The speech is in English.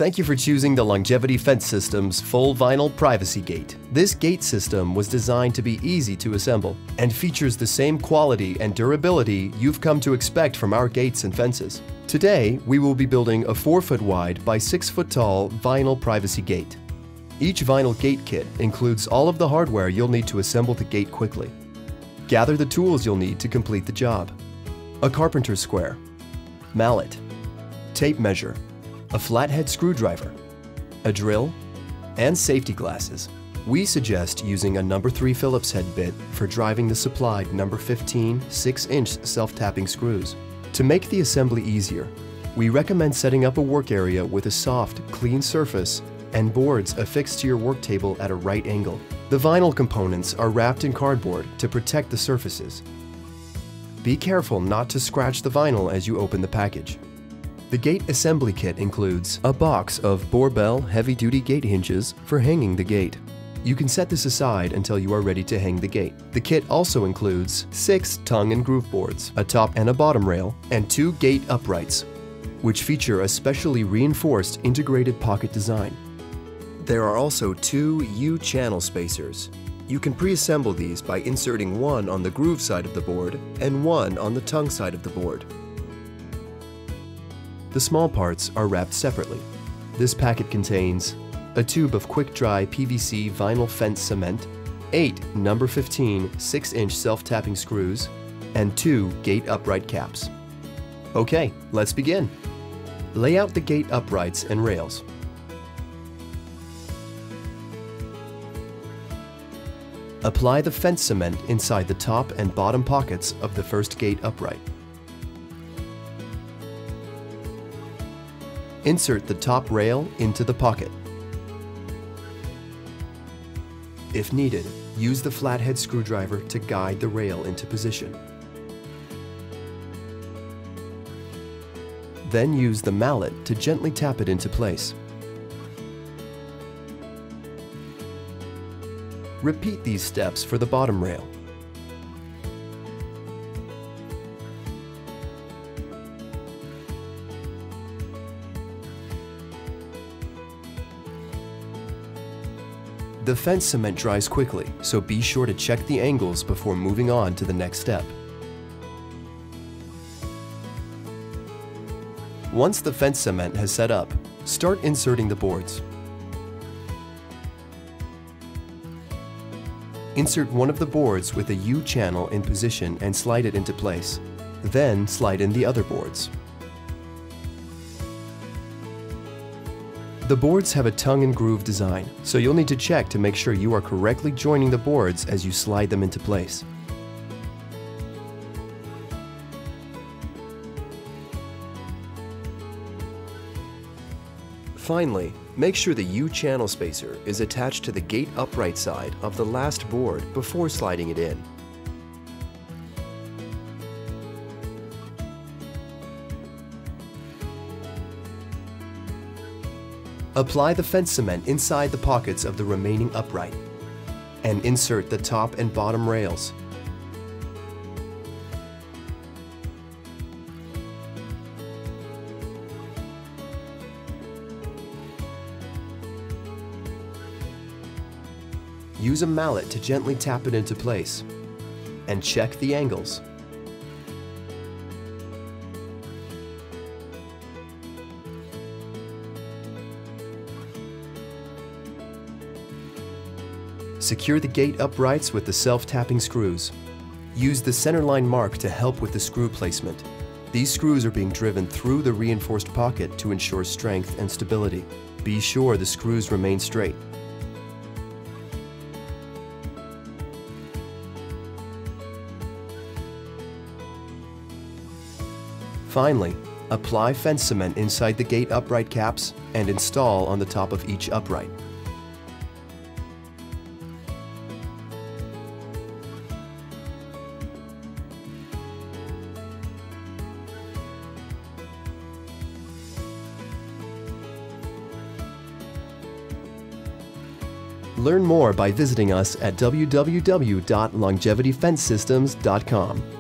Thank you for choosing the Longevity Fence Systems full vinyl privacy gate. This gate system was designed to be easy to assemble and features the same quality and durability you've come to expect from our gates and fences. Today, we will be building a 4-foot wide by 6-foot tall vinyl privacy gate. Each vinyl gate kit includes all of the hardware you'll need to assemble the gate quickly. Gather the tools you'll need to complete the job: a carpenter's square, mallet, tape measure, a flathead screwdriver, a drill, and safety glasses. We suggest using a number 3 Phillips head bit for driving the supplied number 15 6-inch self-tapping screws. To make the assembly easier, we recommend setting up a work area with a soft, clean surface and boards affixed to your work table at a right angle. The vinyl components are wrapped in cardboard to protect the surfaces. Be careful not to scratch the vinyl as you open the package. The gate assembly kit includes a box of Borbell heavy-duty gate hinges for hanging the gate. You can set this aside until you are ready to hang the gate. The kit also includes 6 tongue and groove boards, a top and a bottom rail, and 2 gate uprights, which feature a specially reinforced integrated pocket design. There are also 2 U-channel spacers. You can pre-assemble these by inserting one on the groove side of the board and one on the tongue side of the board. The small parts are wrapped separately. This packet contains a tube of quick-dry PVC vinyl fence cement, 8 number 15 6-inch self-tapping screws, and 2 gate upright caps. Okay, let's begin. Lay out the gate uprights and rails. Apply the fence cement inside the top and bottom pockets of the first gate upright. Insert the top rail into the pocket. If needed, use the flathead screwdriver to guide the rail into position. Then use the mallet to gently tap it into place. Repeat these steps for the bottom rail. The fence cement dries quickly, so be sure to check the angles before moving on to the next step. Once the fence cement has set up, start inserting the boards. Insert one of the boards with a U-channel in position and slide it into place. Then slide in the other boards. The boards have a tongue and groove design, so you'll need to check to make sure you are correctly joining the boards as you slide them into place. Finally, make sure the U-channel spacer is attached to the gate upright side of the last board before sliding it in. Apply the fence cement inside the pockets of the remaining upright and insert the top and bottom rails. Use a mallet to gently tap it into place and check the angles. Secure the gate uprights with the self-tapping screws. Use the centerline mark to help with the screw placement. These screws are being driven through the reinforced pocket to ensure strength and stability. Be sure the screws remain straight. Finally, apply fence cement inside the gate upright caps and install on the top of each upright. Learn more by visiting us at www.longevityfencesystems.com.